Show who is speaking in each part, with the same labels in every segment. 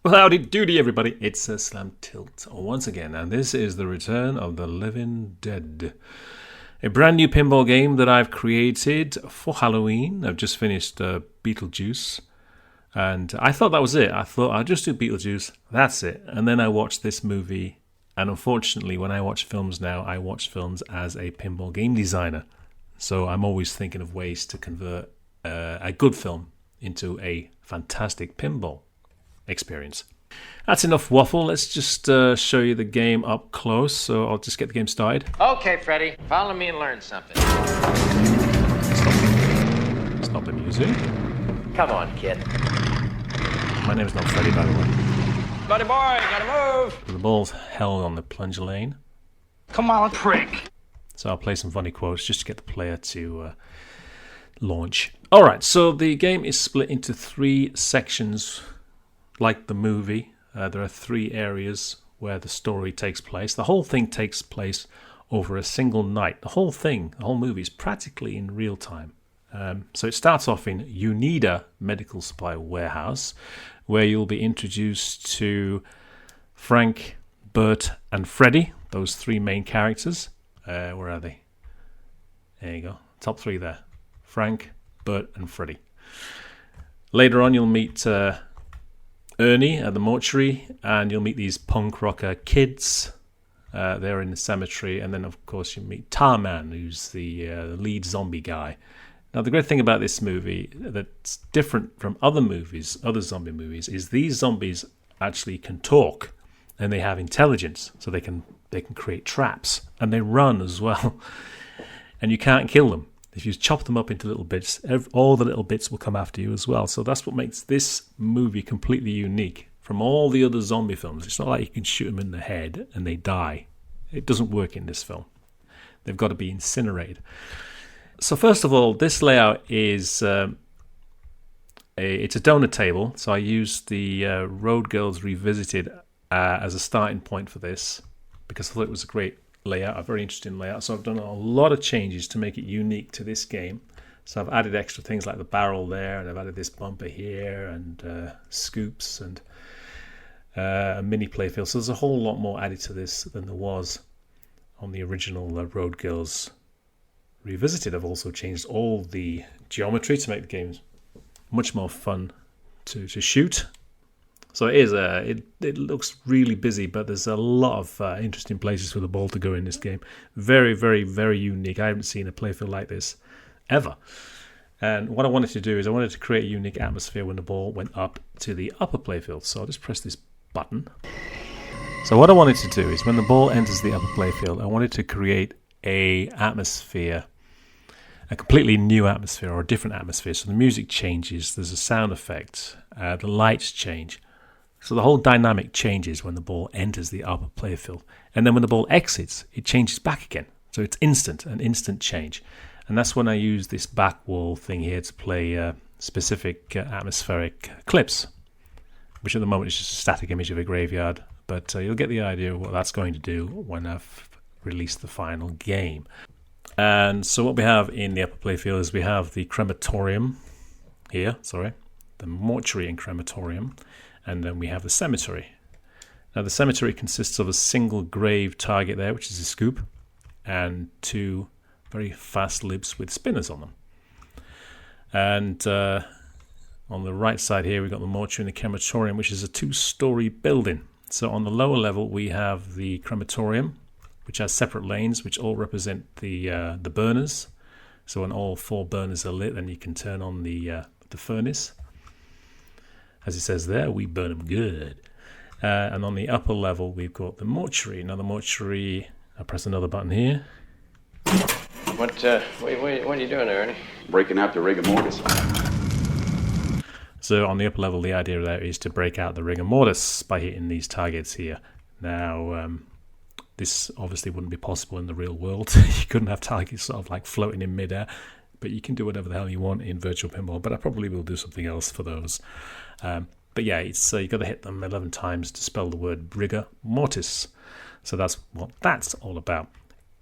Speaker 1: Well, howdy doody, everybody. It's a Slam Tilt once again, and this is the return of the Living Dead. A brand new pinball game that I've created for Halloween. I've just finished Beetlejuice, and I thought that was it. I thought I'll just do Beetlejuice, that's it. And then I watched this movie, and unfortunately, when I watch films now, I watch films as a pinball game designer. So I'm always thinking of ways to convert a good film into a fantastic pinball experience. That's enough waffle. Let's just show you the game up close. So I'll just get the game started.
Speaker 2: Okay, Freddy, follow me and learn something.
Speaker 1: Stop the music.
Speaker 2: Come on, kid.
Speaker 1: My name's not Freddy, by the way.
Speaker 2: Buddy boy, gotta move.
Speaker 1: The ball's held on the plunger lane.
Speaker 2: Come on, prick.
Speaker 1: So I'll play some funny quotes just to get the player to launch. Alright, so the game is split into 3 sections. Like the movie, there are 3 areas where the story takes place. The whole thing takes place over a single night. The whole movie is practically in real time. So it starts off in Uneeda Medical Supply Warehouse, where you'll be introduced to Frank, Bert, and Freddy, those 3 main characters. Where are they? There you go. Top 3 there. Frank, Bert, and Freddy. Later on, you'll meet Ernie at the mortuary, and you'll meet these punk rocker kids. They're in the cemetery, and then of course you meet Tarman, who's the lead zombie guy. Now the great thing about this movie that's different from other zombie movies, is these zombies actually can talk, and they have intelligence, so they can create traps, and they run as well, and you can't kill them. If you chop them up into little bits, all the little bits will come after you as well. So that's what makes this movie completely unique from all the other zombie films. It's not like you can shoot them in the head and they die. It doesn't work in this film. They've got to be incinerated. So first of all, this layout is it's a donut table. So I used the Road Girls Revisited as a starting point for this because I thought it was a great layout, a very interesting layout. So I've done a lot of changes to make it unique to this game. So I've added extra things like the barrel there, and I've added this bumper here, and scoops, and a mini playfield. So there's a whole lot more added to this than there was on the original Road Girls Revisited. I've also changed all the geometry to make the game much more fun to shoot. So it is it looks really busy, but there's a lot of interesting places for the ball to go in this game. Very, very, very unique. I haven't seen a playfield like this ever. And what I wanted to do is I wanted to create a unique atmosphere when the ball went up to the upper playfield. So I'll just press this button. So what I wanted to do is when the ball enters the upper playfield, I wanted to create a atmosphere, a completely new atmosphere or a different atmosphere. So the music changes, there's a sound effect, the lights change. So the whole dynamic changes when the ball enters the upper playfield. And then when the ball exits, it changes back again. So it's an instant change. And that's when I use this back wall thing here to play specific atmospheric clips, which at the moment is just a static image of a graveyard. But you'll get the idea of what that's going to do when I've released the final game. And so what we have in the upper playfield is we have the crematorium here, the mortuary and crematorium. And then we have the cemetery. Now the cemetery consists of a single grave target there, which is a scoop, and 2 very fast libs with spinners on them. And on the right side here, we've got the mortuary and the crematorium, which is a 2-story building. So on the lower level, we have the crematorium, which has separate lanes, which all represent the burners. So when all 4 burners are lit, then you can turn on the furnace. As it says there, we burn them good. And on the upper level, we've got the mortuary. Now the mortuary, I'll press another button here.
Speaker 2: What are you doing there, Ernie?
Speaker 3: Breaking out the rigor mortis.
Speaker 1: So on the upper level, the idea there is to break out the rigor mortis by hitting these targets here. Now, this obviously wouldn't be possible in the real world. You couldn't have targets sort of like floating in midair. But you can do whatever the hell you want in Virtual Pinball. But I probably will do something else for those. But yeah, it's you've got to hit them 11 times to spell the word rigor mortis. So that's what that's all about.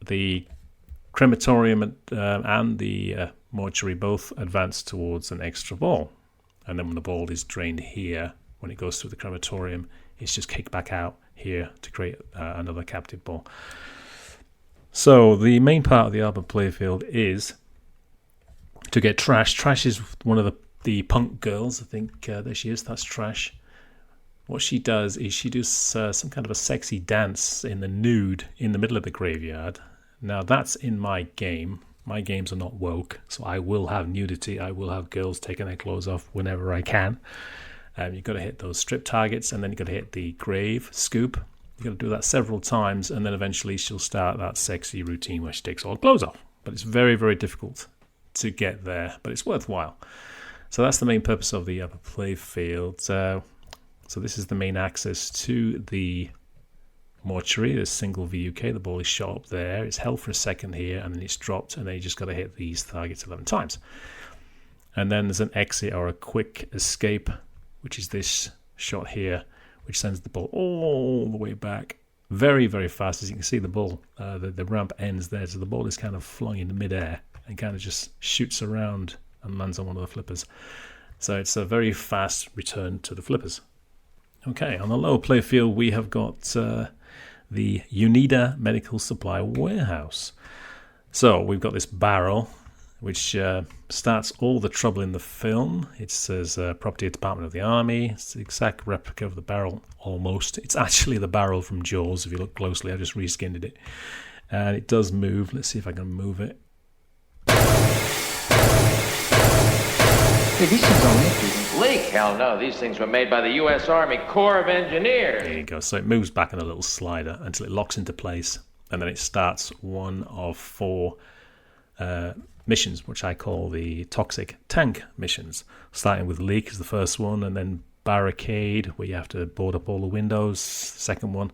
Speaker 1: The crematorium and the mortuary both advance towards an extra ball. And then when the ball is drained here, when it goes through the crematorium, it's just kicked back out here to create another captive ball. So the main part of the ARPA playfield is to get Trash. Trash is one of the punk girls. I think there she is. That's Trash. What she does is she does some kind of a sexy dance in the nude in the middle of the graveyard. Now that's in my game. My games are not woke, so I will have nudity. I will have girls taking their clothes off whenever I can. You've got to hit those strip targets, and then you've got to hit the grave scoop. You've got to do that several times, and then eventually she'll start that sexy routine where she takes all clothes off. But it's very, very difficult to get there, but it's worthwhile. So that's the main purpose of the upper playfield. So this is the main access to the mortuary. There's single VUK. The ball is shot up there. It's held for a second here, and then it's dropped, and then you just got to hit these targets 11 times. And then there's an exit or a quick escape, which is this shot here, which sends the ball all the way back very, very fast. As you can see, the ball, the ramp ends there, so the ball is kind of flung into midair and kind of just shoots around and lands on one of the flippers. So it's a very fast return to the flippers. Okay, on the lower playfield, we have got the UNIDA Medical Supply Warehouse. So we've got this barrel, which starts all the trouble in the film. It says Property Department of the Army. It's the exact replica of the barrel, almost. It's actually the barrel from Jaws, if you look closely. I just reskinned it. And it does move. Let's see if I can move it.
Speaker 2: Hey, these things don't leak. Leak? Hell no. These things were made by the U.S. Army Corps of Engineers.
Speaker 1: There you go. So it moves back in a little slider until it locks into place. And then it starts one of 4 missions, which I call the toxic tank missions. Starting with leak is the first one, and then barricade, where you have to board up all the windows, second one.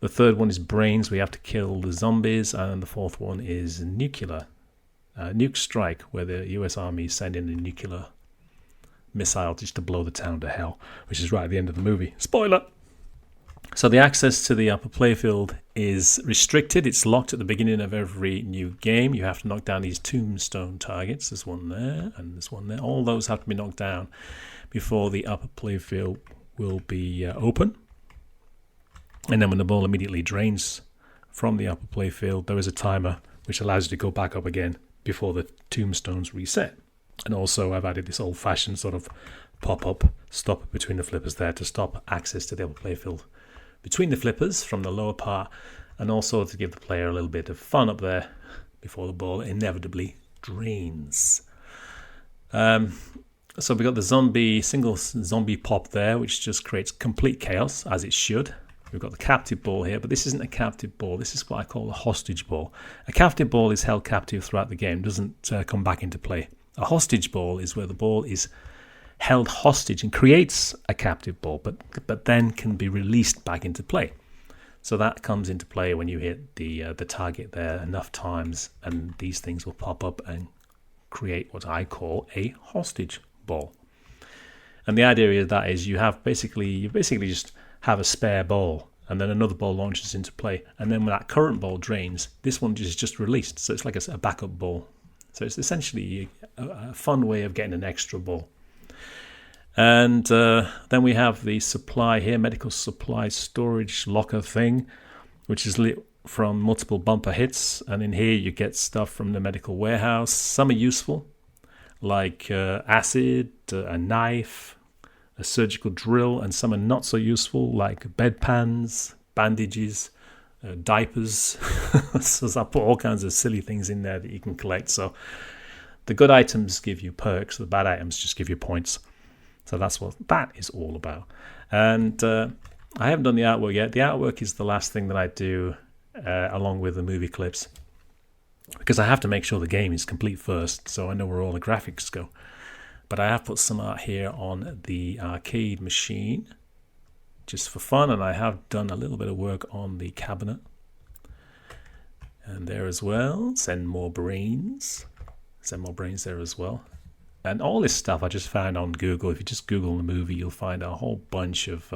Speaker 1: The third one is brains, where you have to kill the zombies, and the fourth one is nuke strike, where the US Army is sending a nuclear missile just to blow the town to hell, which is right at the end of the movie. Spoiler! So the access to the upper playfield is restricted. It's locked at the beginning of every new game. You have to knock down these tombstone targets. There's one there and there's one there. All those have to be knocked down before the upper playfield will be open. And then when the ball immediately drains from the upper playfield, there is a timer which allows you to go back up again before the tombstones reset. And also I've added this old-fashioned sort of pop-up stop between the flippers there to stop access to the upper playfield between the flippers from the lower part, and also to give the player a little bit of fun up there before the ball inevitably drains. So we've got the single zombie pop there, which just creates complete chaos, as it should. We've got the captive ball here, but this isn't a captive ball. This is what I call a hostage ball. A captive ball is held captive throughout the game, doesn't come back into play. A hostage ball is where the ball is held hostage and creates a captive ball, but then can be released back into play. So that comes into play when you hit the target there enough times, and these things will pop up and create what I call a hostage ball. And the idea of that is you basically just have a spare ball, and then another ball launches into play, and then when that current ball drains, this one is just released. So it's like a backup ball. So it's essentially a fun way of getting an extra ball. And then we have the supply here, medical supply storage locker thing, which is lit from multiple bumper hits. And in here you get stuff from the medical warehouse. Some are useful, like acid, a knife, a surgical drill, and some are not so useful, like bedpans, bandages, diapers. So I put all kinds of silly things in there that you can collect. So the good items give you perks, the bad items just give you points. So that's what that is all about. And I haven't done the artwork yet. The artwork is the last thing that I do along with the movie clips, because I have to make sure the game is complete first, so I know where all the graphics go. But I have put some art here on the arcade machine just for fun, and I have done a little bit of work on the cabinet. And there as well, send more brains there as well. And all this stuff I just found on Google. If you just Google the movie, you'll find a whole bunch of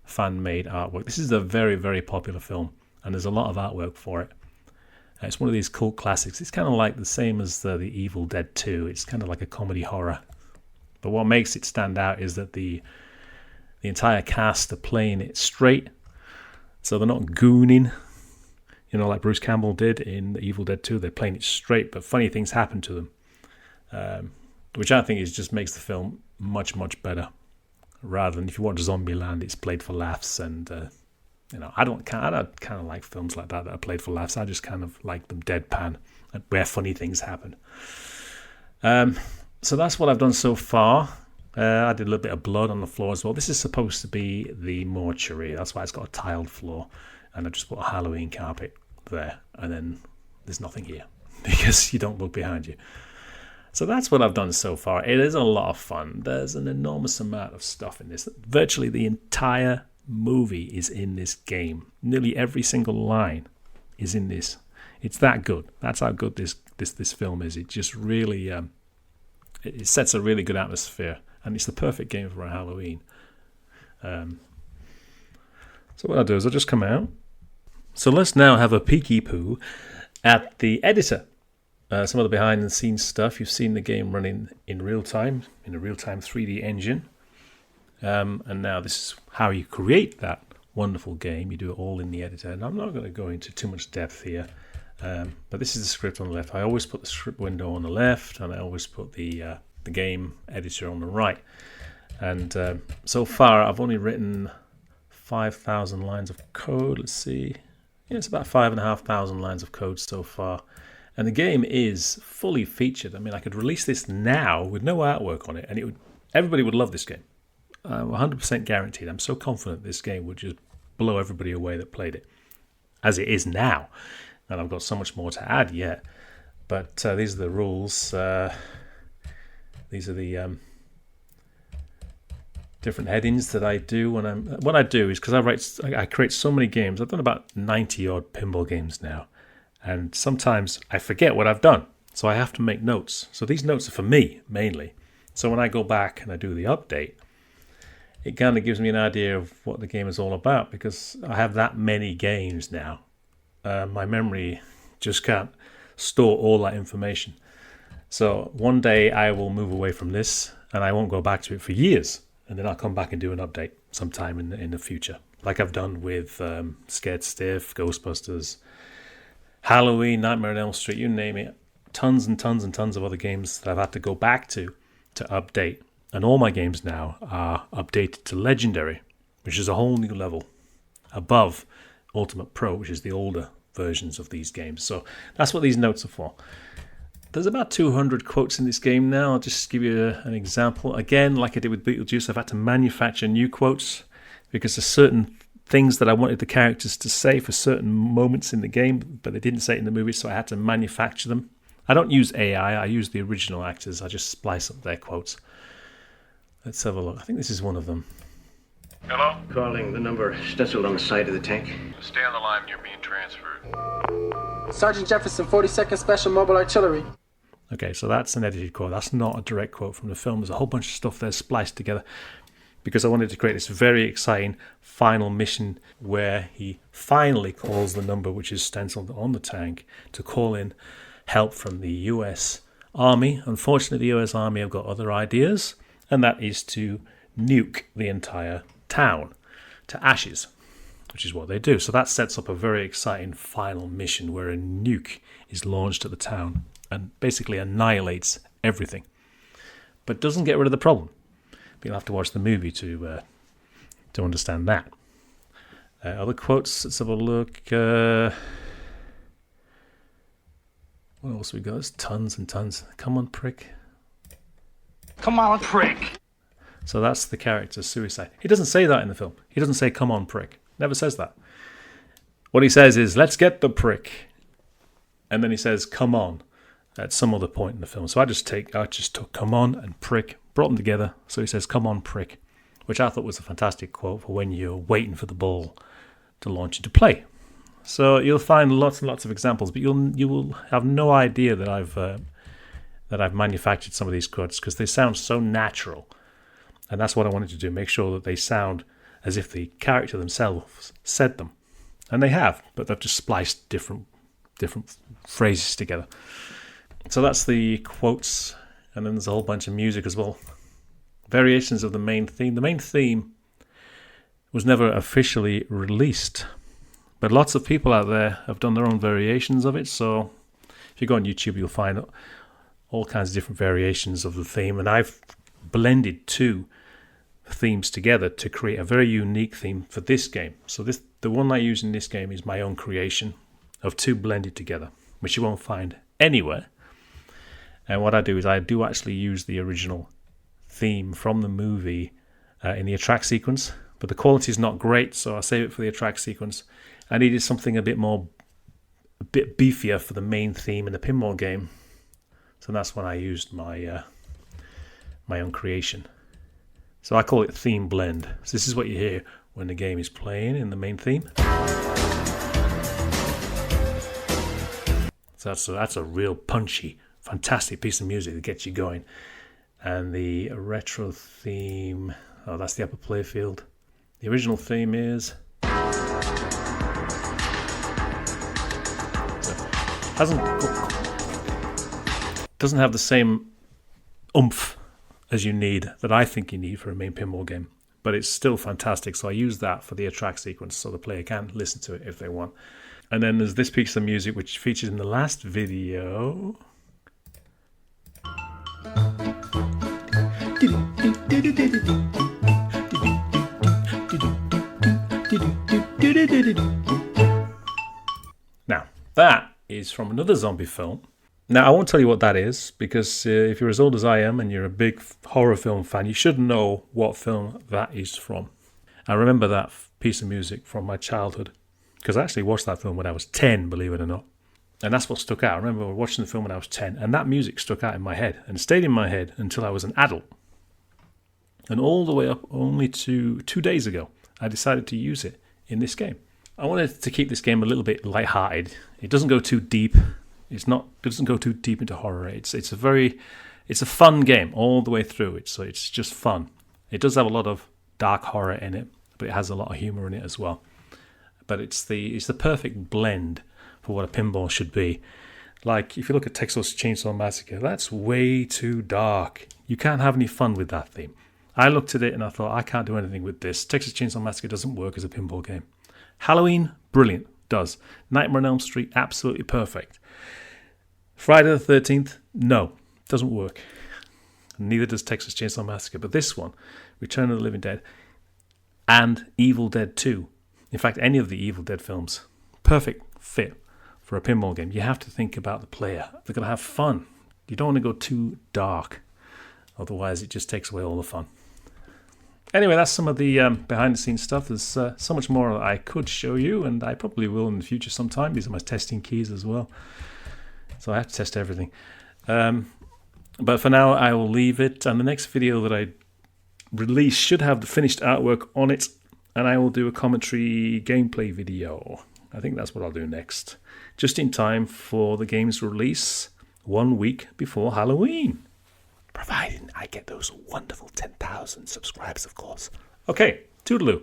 Speaker 1: fan-made artwork. This is a very, very popular film, and there's a lot of artwork for it. It's one of these cult classics. It's kind of like the same as the Evil Dead 2. It's kind of like a comedy horror. But what makes it stand out is that the The entire cast are playing it straight, so they're not gooning, like Bruce Campbell did in Evil Dead 2. They're playing it straight, but funny things happen to them, which I think just makes the film much, much better. Rather than if you watch Zombieland, it's played for laughs, and I don't kind of like films like that are played for laughs. I just kind of like them deadpan, where funny things happen. So that's what I've done so far. I did a little bit of blood on the floor as well. This is supposed to be the mortuary. That's why it's got a tiled floor. And I just put a Halloween carpet there. And then there's nothing here because you don't look behind you. So that's what I've done so far. It is a lot of fun. There's an enormous amount of stuff in this. Virtually the entire movie is in this game. Nearly every single line is in this. It's that good. That's how good this film is. It just really it sets a really good atmosphere. And it's the perfect game for a Halloween. So what I'll do is I'll just come out. So let's now have a peeky-poo at the editor. Some of the behind-the-scenes stuff. You've seen the game running in real time, in a real-time 3D engine. And now this is how you create that wonderful game. You do it all in the editor. And I'm not going to go into too much depth here. But this is the script on the left. I always put the script window on the left, and I always put the game editor on the right. And so far I've only written 5,000 lines of code. Let's see. Yeah, it's about 5,500 lines of code so far. And the game is fully featured. I mean, I could release this now with no artwork on it, and everybody would love this game. 100% guaranteed. I'm so confident this game would just blow everybody away that played it, as it is now. And I've got so much more to add yet. But these are the rules. These are the different headings that I do what I do is because I create so many games. I've done about 90 odd pinball games now, and sometimes I forget what I've done, so I have to make notes. So these notes are for me mainly. So when I go back and I do the update, it kind of gives me an idea of what the game is all about, because I have that many games now. My memory just can't store all that information. So one day I will move away from this and I won't go back to it for years. And then I'll come back and do an update sometime in the future. Like I've done with Scared Stiff, Ghostbusters, Halloween, Nightmare on Elm Street, you name it. Tons and tons and tons of other games that I've had to go back to update. And all my games now are updated to Legendary, which is a whole new level above Ultimate Pro, which is the older versions of these games. So that's what these notes are for. There's about 200 quotes in this game now. I'll just give you an example. Again, like I did with Beetlejuice, I've had to manufacture new quotes because there's certain things that I wanted the characters to say for certain moments in the game, but they didn't say it in the movie, so I had to manufacture them. I don't use AI, I use the original actors. I just splice up their quotes. Let's have a look. I think this is one of them.
Speaker 4: Hello?
Speaker 5: Calling the number stenciled on the side of the tank.
Speaker 4: Stay on the line, you're being transferred.
Speaker 6: Sergeant Jefferson, 42nd Special Mobile Artillery.
Speaker 1: Okay, so that's an edited quote. That's not a direct quote from the film. There's a whole bunch of stuff there spliced together because I wanted to create this very exciting final mission where he finally calls the number which is stenciled on the tank to call in help from the US Army. Unfortunately, the US Army have got other ideas, and that is to nuke the entire town to ashes, which is what they do. So that sets up a very exciting final mission where a nuke is launched at the town and basically annihilates everything, but doesn't get rid of the problem. But you'll have to watch the movie to understand that. Other quotes, let's have a look. What else we got? There's tons and tons. Come on, prick.
Speaker 6: Come on, prick.
Speaker 1: So that's the character's suicide. He doesn't say that in the film. He doesn't say, come on, prick. Never says that. What he says is, let's get the prick. And then he says, come on, at some other point in the film. So I just took come on and prick, brought them together. So he says, come on, prick, which I thought was a fantastic quote for when you're waiting for the ball to launch into play. So you'll find lots and lots of examples, but you will have no idea that I've manufactured some of these quotes because they sound so natural. And that's what I wanted to do, make sure that they sound as if the character themselves said them. And they have, but they've just spliced different phrases together. So that's the quotes, and then there's a whole bunch of music as well. Variations of the main theme. The main theme was never officially released. But lots of people out there have done their own variations of it. So if you go on YouTube, you'll find all kinds of different variations of the theme. And I've blended two themes together to create a very unique theme for this game. So the one I use in this game is my own creation of two blended together, which you won't find anywhere. And what I do is I do actually use the original theme from the movie in the attract sequence, but the quality is not great, so I save it for the attract sequence. I needed something a bit beefier for the main theme in the pinball game, so that's when I used my own creation. So I call it theme blend. So this is what you hear when the game is playing in the main theme. So that's a real punchy, fantastic piece of music that gets you going. And the retro theme, oh, that's the upper playfield. The original theme is... doesn't have the same oomph as you need, that I think you need for a main pinball game. But it's still fantastic, so I use that for the attract sequence so the player can listen to it if they want. And then there's this piece of music which featured in the last video. Now, that is from another zombie film. Now, I won't tell you what that is, because if you're as old as I am and you're a big horror film fan, you should know what film that is from. I remember that piece of music from my childhood, because I actually watched that film when I was 10, believe it or not. And that's what stuck out. I remember watching the film when I was 10, and that music stuck out in my head, and stayed in my head until I was an adult. And all the way up only to 2 days ago, I decided to use it in this game. I wanted to keep this game a little bit lighthearted. It doesn't go too deep. It doesn't go too deep into horror. It's a fun game all the way through. It's just fun. It does have a lot of dark horror in it, but it has a lot of humor in it as well. But it's the perfect blend for what a pinball should be. Like if you look at Texas Chainsaw Massacre, that's way too dark. You can't have any fun with that theme. I looked at it and I thought, I can't do anything with this. Texas Chainsaw Massacre doesn't work as a pinball game. Halloween, brilliant, does. Nightmare on Elm Street, absolutely perfect. Friday the 13th, no, doesn't work. Neither does Texas Chainsaw Massacre. But this one, Return of the Living Dead, and Evil Dead 2, in fact, any of the Evil Dead films, perfect fit for a pinball game. You have to think about the player. They're going to have fun. You don't want to go too dark. Otherwise, it just takes away all the fun. Anyway, that's some of the behind-the-scenes stuff. There's so much more that I could show you, and I probably will in the future sometime. These are my testing keys as well. So I have to test everything. But for now, I will leave it. And the next video that I release should have the finished artwork on it. And I will do a commentary gameplay video. I think that's what I'll do next. Just in time for the game's release 1 week before Halloween. Providing I get those wonderful 10,000 subscribers, of course. Okay, toodaloo.